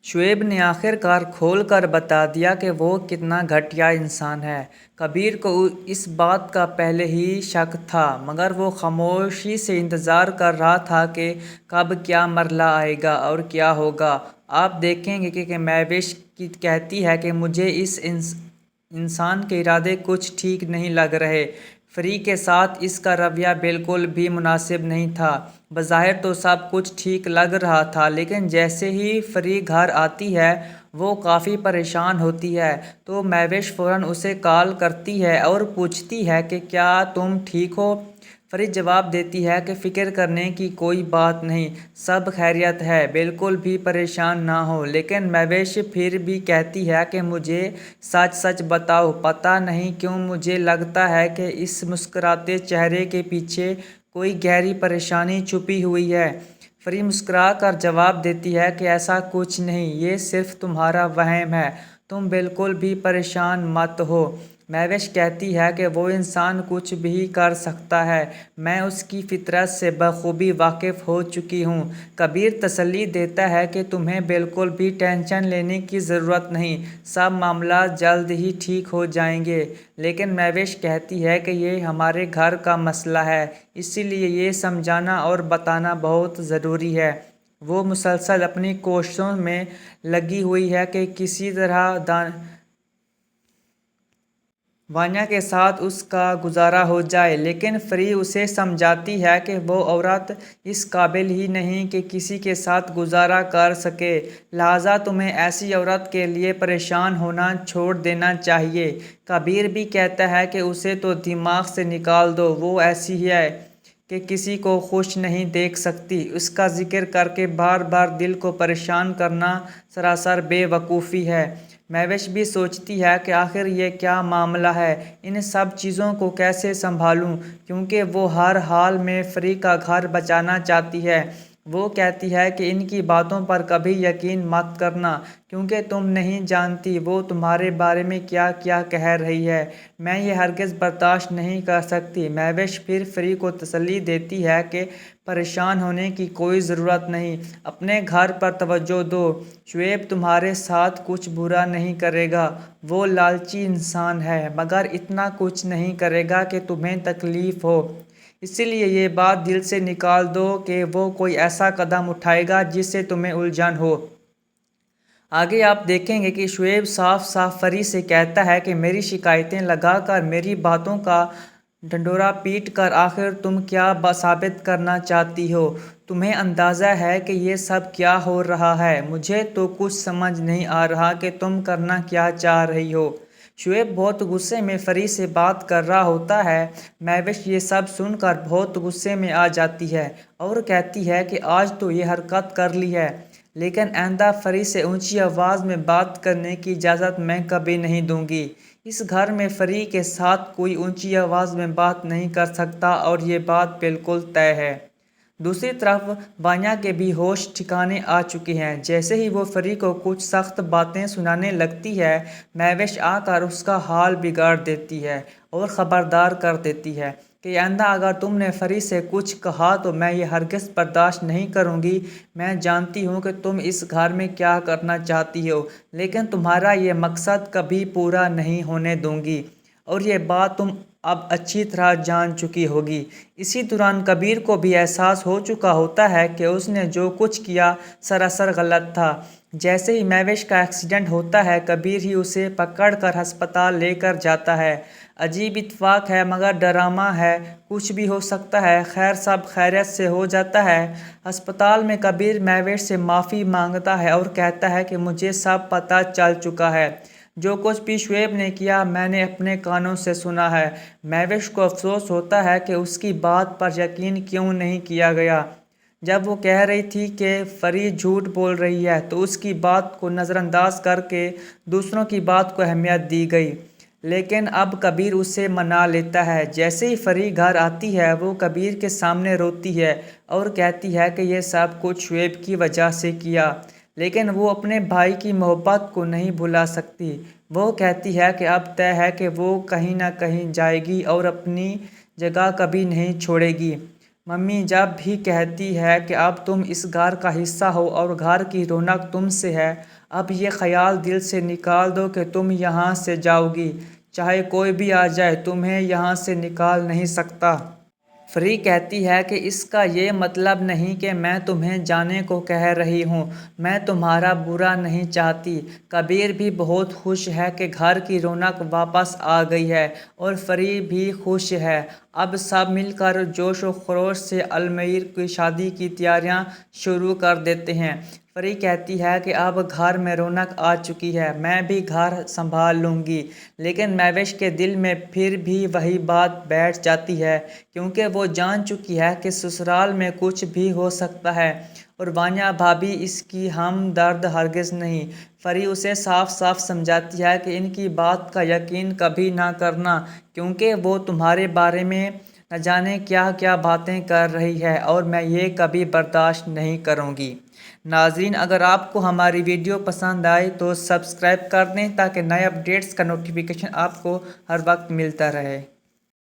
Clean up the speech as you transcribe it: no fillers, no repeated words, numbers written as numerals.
शुएब ने आखिरकार खोल कर बता दिया कि वो कितना घटिया इंसान है। कबीर को इस बात का पहले ही शक था, मगर वो खामोशी से इंतज़ार कर रहा था कि कब क्या मरला आएगा और क्या होगा। आप देखेंगे कि महविश की कहती है कि मुझे इस इंसान के इरादे कुछ ठीक नहीं लग रहे। फ़री के साथ इसका रवैया बिल्कुल भी मुनासिब नहीं था। बज़ाहिर तो सब कुछ ठीक लग रहा था, लेकिन जैसे ही फ़री घर आती है वो काफ़ी परेशान होती है, तो महविश फ़ौरन उसे कॉल करती है और पूछती है कि क्या तुम ठीक हो। फ़री जवाब देती है कि फ़िक्र करने की कोई बात नहीं, सब खैरियत है, बिल्कुल भी परेशान ना हो। लेकिन महविश फिर भी कहती है कि मुझे सच सच बताओ, पता नहीं क्यों मुझे लगता है कि इस मुस्कुराते चेहरे के पीछे कोई गहरी परेशानी छुपी हुई है। फ़री मुस्कुरा कर जवाब देती है कि ऐसा कुछ नहीं, ये सिर्फ तुम्हारा वहम है, तुम बिल्कुल भी परेशान मत हो। महविश कहती है कि वो इंसान कुछ भी कर सकता है, मैं उसकी फितरत से बखूबी वाकिफ़ हो चुकी हूँ। कबीर तसल्ली देता है कि तुम्हें बिल्कुल भी टेंशन लेने की ज़रूरत नहीं, सब मामला जल्द ही ठीक हो जाएंगे। लेकिन महविश कहती है कि ये हमारे घर का मसला है, इसीलिए ये समझाना और बताना बहुत ज़रूरी है। वो मुसलसल अपनी कोशिशों में लगी हुई है कि किसी तरह वान्या के साथ उसका गुजारा हो जाए, लेकिन फ़री उसे समझाती है कि वो औरत इस काबिल ही नहीं कि किसी के साथ गुजारा कर सके, लिहाजा तुम्हें ऐसी औरत के लिए परेशान होना छोड़ देना चाहिए। कबीर भी कहता है कि उसे तो दिमाग से निकाल दो, वो ऐसी ही है कि किसी को खुश नहीं देख सकती। उसका जिक्र करके बार बार दिल को परेशान करना सरासर बेवकूफ़ी है। महविश भी सोचती है कि आखिर ये क्या मामला है, इन सब चीज़ों को कैसे संभालूं, क्योंकि वो हर हाल में फ़री का घर बचाना चाहती है। वो कहती है कि इनकी बातों पर कभी यकीन मत करना, क्योंकि तुम नहीं जानती वो तुम्हारे बारे में क्या क्या कह रही है। मैं ये हरगिज़ बर्दाश्त नहीं कर सकती। महविश फिर फ़री को तसल्ली देती है कि परेशान होने की कोई ज़रूरत नहीं, अपने घर पर तवज्जो दो, शुएब तुम्हारे साथ कुछ बुरा नहीं करेगा। वो लालची इंसान है, मगर इतना कुछ नहीं करेगा कि तुम्हें तकलीफ़ हो। इसीलिए ये बात दिल से निकाल दो कि वो कोई ऐसा कदम उठाएगा जिससे तुम्हें उलझन हो। आगे आप देखेंगे कि शुएब साफ साफ फ़री से कहता है कि मेरी शिकायतें लगाकर, मेरी बातों का ढंढोरा पीट कर आखिर तुम क्या साबित करना चाहती हो। तुम्हें अंदाज़ा है कि ये सब क्या हो रहा है। मुझे तो कुछ समझ नहीं आ रहा कि तुम करना क्या चाह रही हो। शुएब बहुत गुस्से में फ़री से बात कर रहा होता है। महविश ये सब सुनकर बहुत गुस्से में आ जाती है और कहती है कि आज तो ये हरकत कर ली है, लेकिन आइंदा फ़री से ऊंची आवाज़ में बात करने की इजाज़त मैं कभी नहीं दूंगी। इस घर में फ़री के साथ कोई ऊंची आवाज़ में बात नहीं कर सकता और ये बात बिल्कुल तय है। दूसरी तरफ वान्या के भी होश ठिकाने आ चुके हैं। जैसे ही वो फ़री को कुछ सख्त बातें सुनाने लगती है, महविश आकर उसका हाल बिगाड़ देती है और ख़बरदार कर देती है कि आइंदा अगर तुमने फ़री से कुछ कहा तो मैं ये हरगिज़ बर्दाश्त नहीं करूँगी। मैं जानती हूँ कि तुम इस घर में क्या करना चाहती हो, लेकिन तुम्हारा ये मकसद कभी पूरा नहीं होने दूँगी, और ये बात तुम अब अच्छी तरह जान चुकी होगी। इसी दौरान कबीर को भी एहसास हो चुका होता है कि उसने जो कुछ किया सरासर गलत था। जैसे ही महविश का एक्सीडेंट होता है, कबीर ही उसे पकड़कर अस्पताल लेकर जाता है। अजीब इत्तेफाक है, मगर डरामा है, कुछ भी हो सकता है। खैर, सब खैरियत से हो जाता है। अस्पताल में कबीर महविश से माफ़ी मांगता है और कहता है कि मुझे सब पता चल चुका है, जो कुछ भी शुएब ने किया मैंने अपने कानों से सुना है। महविश को अफसोस होता है कि उसकी बात पर यकीन क्यों नहीं किया गया। जब वो कह रही थी कि फ़री झूठ बोल रही है, तो उसकी बात को नज़रअंदाज करके दूसरों की बात को अहमियत दी गई। लेकिन अब कबीर उसे मना लेता है। जैसे ही फ़री घर आती है, वो कबीर के सामने रोती है और कहती है कि यह सब कुछ शुएब की वजह से किया, लेकिन वो अपने भाई की मोहब्बत को नहीं भुला सकती। वो कहती है कि अब तय है कि वो कहीं ना कहीं जाएगी और अपनी जगह कभी नहीं छोड़ेगी। मम्मी जब भी कहती है कि अब तुम इस घर का हिस्सा हो और घर की रौनक तुमसे है, अब ये ख्याल दिल से निकाल दो कि तुम यहाँ से जाओगी। चाहे कोई भी आ जाए, तुम्हें यहाँ से निकाल नहीं सकता। फ्री कहती है कि इसका ये मतलब नहीं कि मैं तुम्हें जाने को कह रही हूँ, मैं तुम्हारा बुरा नहीं चाहती। कबीर भी बहुत खुश है कि घर की रौनक वापस आ गई है और फ्री भी खुश है। अब सब मिलकर जोश व खरोश से अलमीर की शादी की तैयारियां शुरू कर देते हैं। फ्री कहती है कि अब घर में रौनक आ चुकी है, मैं भी घर संभाल लूँगी। लेकिन महविश के दिल में फिर भी वही बात बैठ जाती है, क्योंकि वो जान चुकी है कि ससुराल में कुछ भी हो सकता है और वान्या भाभी इसकी हमदर्द हरगिज़ नहीं। फ्री उसे साफ साफ समझाती है कि इनकी बात का यकीन कभी ना करना, क्योंकि वो तुम्हारे बारे में न जाने क्या क्या बातें कर रही है और मैं ये कभी बर्दाश्त नहीं करूँगी। नाज़रीन, अगर आपको हमारी वीडियो पसंद आए तो सब्सक्राइब कर दें ताकि नए अपडेट्स का नोटिफिकेशन आपको हर वक्त मिलता रहे।